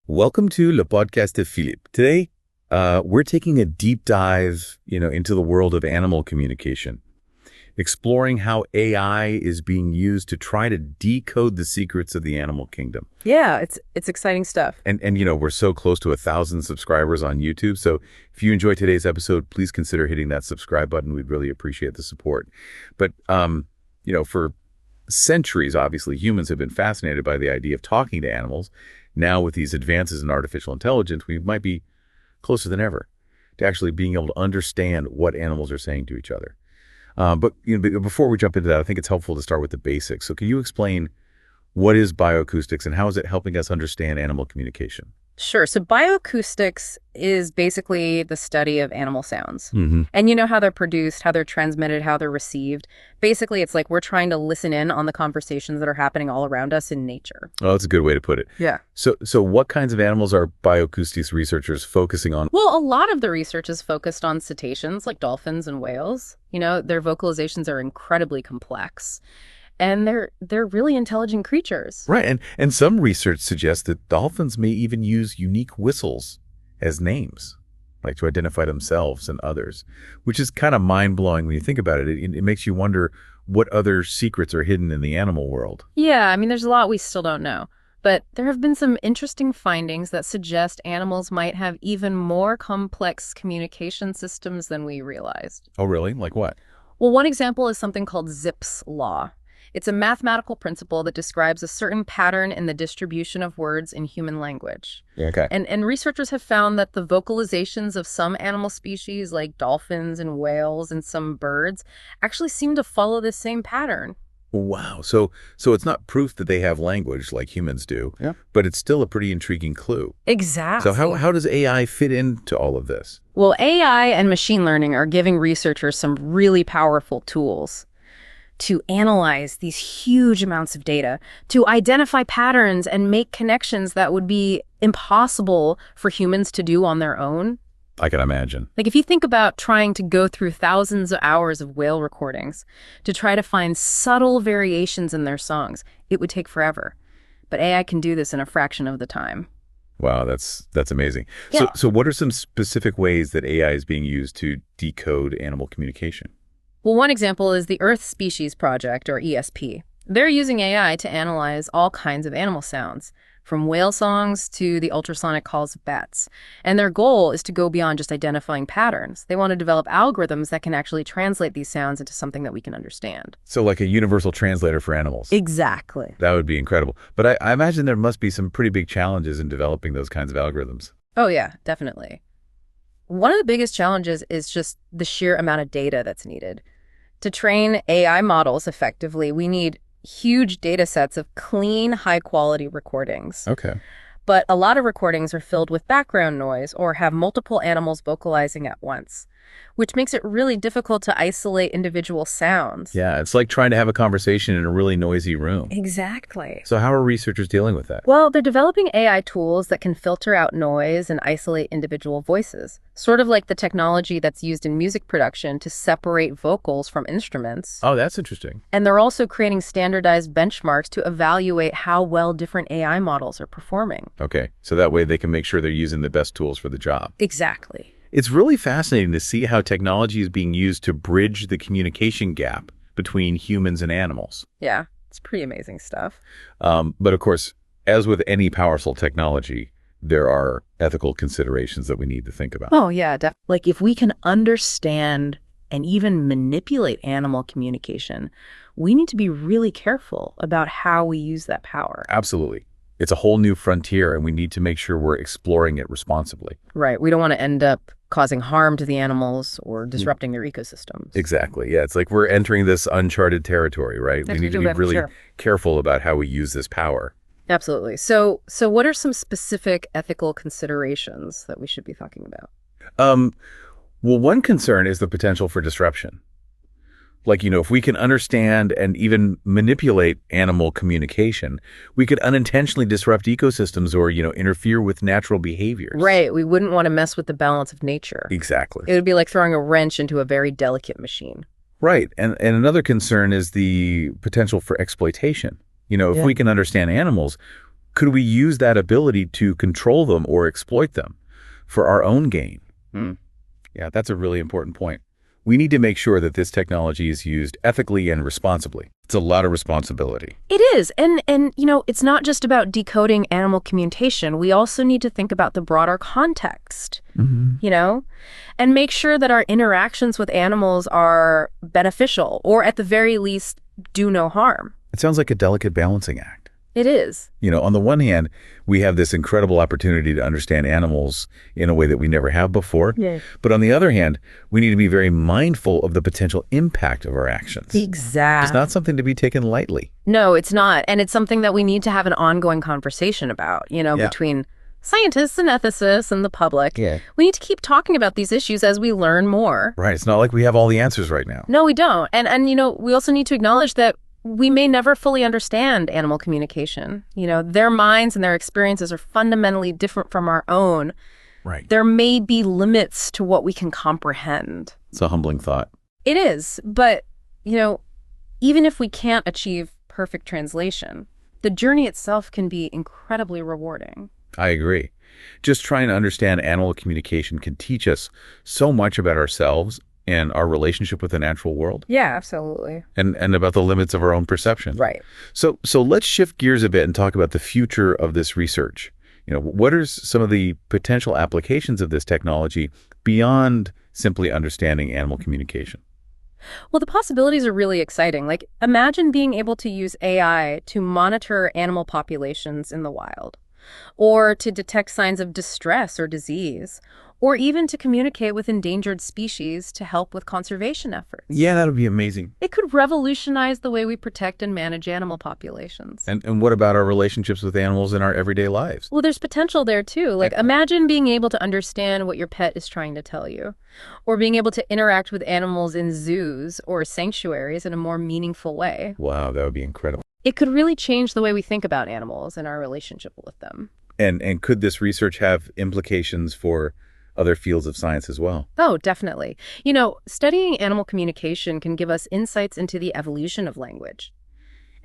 Welcome to Le Podcast de Philippe. Today, we're taking a deep dive, into the world of animal communication, exploring how AI is being used to try to decode the secrets of the animal kingdom. Yeah, it's exciting stuff. And we're so close to 1,000 subscribers on YouTube. So if you enjoyed today's episode, please consider hitting that subscribe button. We'd really appreciate the support. But, for centuries, obviously, humans have been fascinated by the idea of talking to animals. Now, with these advances in artificial intelligence, we might be closer than ever to actually being able to understand what animals are saying to each other. But before we jump into that, I think it's helpful to start with the basics. So can you explain what is bioacoustics and how is it helping us understand animal communication? Sure. So bioacoustics is basically the study of animal sounds. Mm-hmm. And you know how they're produced, how they're transmitted, how they're received. Basically, it's like we're trying to listen in on the conversations that are happening all around us in nature. Oh, that's a good way to put it. Yeah. So what kinds of animals are bioacoustics researchers focusing on? Well, a lot of the research is focused on cetaceans like dolphins and whales. Their vocalizations are incredibly complex. And they're really intelligent creatures. Right. And some research suggests that dolphins may even use unique whistles as names, like to identify themselves and others, which is kind of mind-blowing when you think about it. It makes you wonder what other secrets are hidden in the animal world. Yeah, there's a lot we still don't know. But there have been some interesting findings that suggest animals might have even more complex communication systems than we realized. Oh, really? Like what? Well, one example is something called Zipf's law. It's a mathematical principle that describes a certain pattern in the distribution of words in human language. Yeah, okay. And researchers have found that the vocalizations of some animal species, like dolphins and whales and some birds, actually seem to follow this same pattern. Wow. So it's not proof that they have language like humans do, Yeah. but it's still a pretty intriguing clue. Exactly. So how does AI fit into all of this? Well, AI and machine learning are giving researchers some really powerful tools to analyze these huge amounts of data, to identify patterns and make connections that would be impossible for humans to do on their own. I can imagine. Like if you think about trying to go through thousands of hours of whale recordings to try to find subtle variations in their songs, it would take forever. But AI can do this in a fraction of the time. Wow, that's amazing. Yeah. So what are some specific ways that AI is being used to decode animal communication? Well, one example is the Earth Species Project, or ESP. They're using AI to analyze all kinds of animal sounds, from whale songs to the ultrasonic calls of bats. And their goal is to go beyond just identifying patterns. They want to develop algorithms that can actually translate these sounds into something that we can understand. So like a universal translator for animals. Exactly. That would be incredible. But I imagine there must be some pretty big challenges in developing those kinds of algorithms. Oh, yeah, definitely. One of the biggest challenges is just the sheer amount of data that's needed. To train AI models effectively, we need huge data sets of clean, high-quality recordings. Okay. But a lot of recordings are filled with background noise or have multiple animals vocalizing at once, which makes it really difficult to isolate individual sounds. Yeah, it's like trying to have a conversation in a really noisy room. Exactly. So how are researchers dealing with that? Well, they're developing AI tools that can filter out noise and isolate individual voices, sort of like the technology that's used in music production to separate vocals from instruments. Oh, that's interesting. And they're also creating standardized benchmarks to evaluate how well different AI models are performing. Okay, so that way they can make sure they're using the best tools for the job. Exactly. It's really fascinating to see how technology is being used to bridge the communication gap between humans and animals. Yeah, it's pretty amazing stuff. But of course, as with any powerful technology, there are ethical considerations that we need to think about. Oh, yeah, definitely. Like if we can understand and even manipulate animal communication, we need to be really careful about how we use that power. Absolutely. It's a whole new frontier, and we need to make sure we're exploring it responsibly. Right. We don't want to end up causing harm to the animals or disrupting their ecosystems. Exactly. Yeah, it's like we're entering this uncharted territory, right? We need to be really careful about how we use this power. Absolutely. So what are some specific ethical considerations that we should be talking about? Well, one concern is the potential for disruption. Like, if we can understand and even manipulate animal communication, we could unintentionally disrupt ecosystems or, interfere with natural behaviors. Right. We wouldn't want to mess with the balance of nature. Exactly. It would be like throwing a wrench into a very delicate machine. Right. And another concern is the potential for exploitation. If we can understand animals, could we use that ability to control them or exploit them for our own gain? Yeah, that's a really important point. We need to make sure that this technology is used ethically and responsibly. It's a lot of responsibility. It is. And it's not just about decoding animal communication. We also need to think about the broader context, and make sure that our interactions with animals are beneficial or at the very least do no harm. It sounds like a delicate balancing act. It is. On the one hand, we have this incredible opportunity to understand animals in a way that we never have before. Yeah. But on the other hand, we need to be very mindful of the potential impact of our actions. Exactly. It's not something to be taken lightly. No, it's not. And it's something that we need to have an ongoing conversation about, between scientists and ethicists and the public. Yeah. We need to keep talking about these issues as we learn more. Right. It's not like we have all the answers right now. No, we don't. And we also need to acknowledge that we may never fully understand animal communication. Their minds and their experiences are fundamentally different from our own. Right. There may be limits to what we can comprehend. It's a humbling thought. It is. But, even if we can't achieve perfect translation, the journey itself can be incredibly rewarding. I agree. Just trying to understand animal communication can teach us so much about ourselves and our relationship with the natural world. Yeah, absolutely. And about the limits of our own perception. Right. So let's shift gears a bit and talk about the future of this research. What are some of the potential applications of this technology beyond simply understanding animal communication? Well, the possibilities are really exciting. Like, imagine being able to use AI to monitor animal populations in the wild, or to detect signs of distress or disease, or even to communicate with endangered species to help with conservation efforts. Yeah, that would be amazing. It could revolutionize the way we protect and manage animal populations. And what about our relationships with animals in our everyday lives? Well, there's potential there too. Like, imagine being able to understand what your pet is trying to tell you, or being able to interact with animals in zoos or sanctuaries in a more meaningful way. Wow, that would be incredible. It could really change the way we think about animals and our relationship with them. And could this research have implications for other fields of science as well? Oh, definitely. Studying animal communication can give us insights into the evolution of language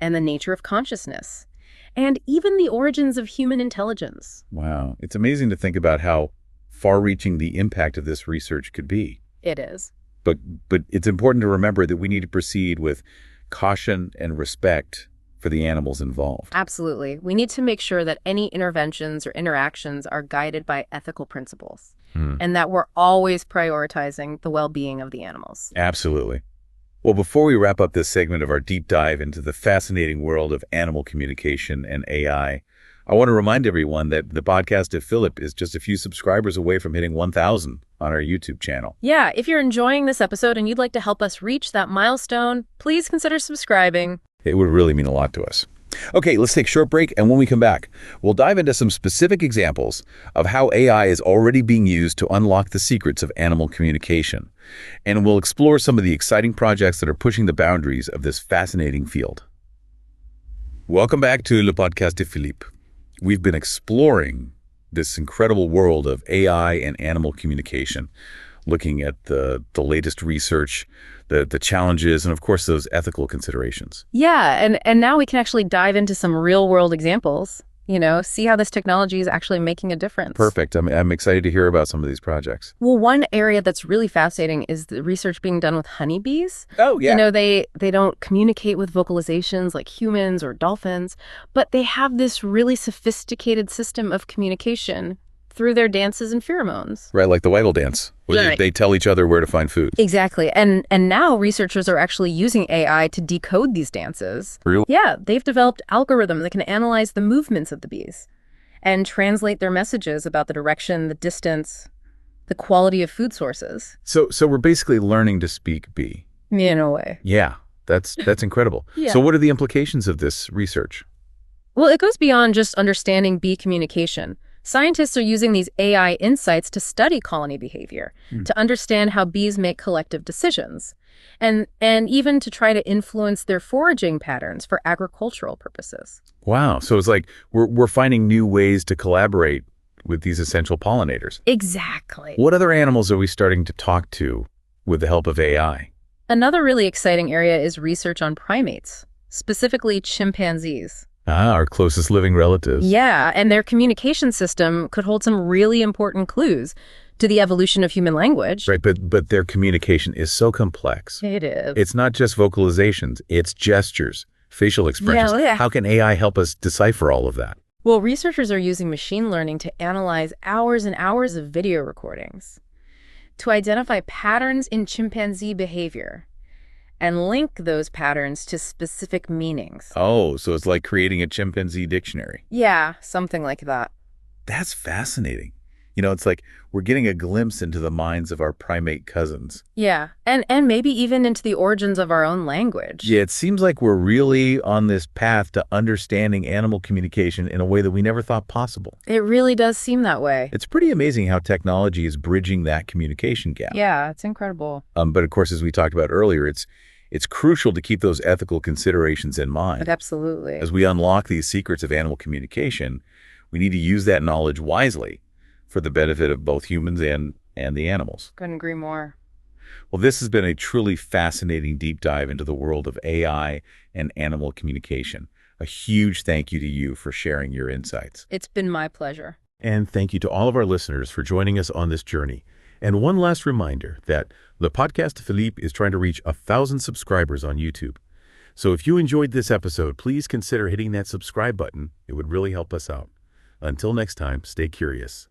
and the nature of consciousness and even the origins of human intelligence. Wow. It's amazing to think about how far-reaching the impact of this research could be. It is. But it's important to remember that we need to proceed with caution and respect for the animals involved. Absolutely. We need to make sure that any interventions or interactions are guided by ethical principles and that we're always prioritizing the well-being of the animals. Absolutely. Well, before we wrap up this segment of our deep dive into the fascinating world of animal communication and AI, I want to remind everyone that the podcast of Philip is just a few subscribers away from hitting 1,000 on our YouTube channel. Yeah, if you're enjoying this episode and you'd like to help us reach that milestone, please consider subscribing. It would really mean a lot to us. Okay, let's take a short break, and when we come back, we'll dive into some specific examples of how AI is already being used to unlock the secrets of animal communication. And we'll explore some of the exciting projects that are pushing the boundaries of this fascinating field. Welcome back to Le Podcast de Philippe. We've been exploring this incredible world of AI and animal communication, looking at the latest research, the challenges, and of course, those ethical considerations. Yeah, and now we can actually dive into some real-world examples, see how this technology is actually making a difference. Perfect. I'm excited to hear about some of these projects. Well, one area that's really fascinating is the research being done with honeybees. Oh, yeah. They don't communicate with vocalizations like humans or dolphins, but they have this really sophisticated system of communication through their dances and pheromones. Right, like the Weigel dance, where Right. they tell each other where to find food. Exactly. And now researchers are actually using AI to decode these dances. Really? Yeah, they've developed algorithms that can analyze the movements of the bees and translate their messages about the direction, the distance, the quality of food sources. So we're basically learning to speak bee. In a way. Yeah, that's incredible. Yeah. So what are the implications of this research? Well, it goes beyond just understanding bee communication. Scientists are using these AI insights to study colony behavior, to understand how bees make collective decisions, and even to try to influence their foraging patterns for agricultural purposes. Wow. So it's like we're finding new ways to collaborate with these essential pollinators. Exactly. What other animals are we starting to talk to with the help of AI? Another really exciting area is research on primates, specifically chimpanzees. Ah, our closest living relatives. Yeah, and their communication system could hold some really important clues to the evolution of human language. Right, but their communication is so complex. It is. It's not just vocalizations, it's gestures, facial expressions. Yeah. How can AI help us decipher all of that? Well, researchers are using machine learning to analyze hours and hours of video recordings to identify patterns in chimpanzee behavior and link those patterns to specific meanings. Oh, so it's like creating a chimpanzee dictionary. Yeah, something like that. That's fascinating. It's like we're getting a glimpse into the minds of our primate cousins. Yeah, and maybe even into the origins of our own language. Yeah, it seems like we're really on this path to understanding animal communication in a way that we never thought possible. It really does seem that way. It's pretty amazing how technology is bridging that communication gap. Yeah, it's incredible. But of course, as we talked about earlier, it's crucial to keep those ethical considerations in mind. Absolutely. As we unlock these secrets of animal communication, we need to use that knowledge wisely for the benefit of both humans and the animals. Couldn't agree more. Well, this has been a truly fascinating deep dive into the world of AI and animal communication. A huge thank you to you for sharing your insights. It's been my pleasure. And thank you to all of our listeners for joining us on this journey. And one last reminder that the podcast Philippe is trying to reach 1,000 subscribers on YouTube. So if you enjoyed this episode, please consider hitting that subscribe button. It would really help us out. Until next time, stay curious.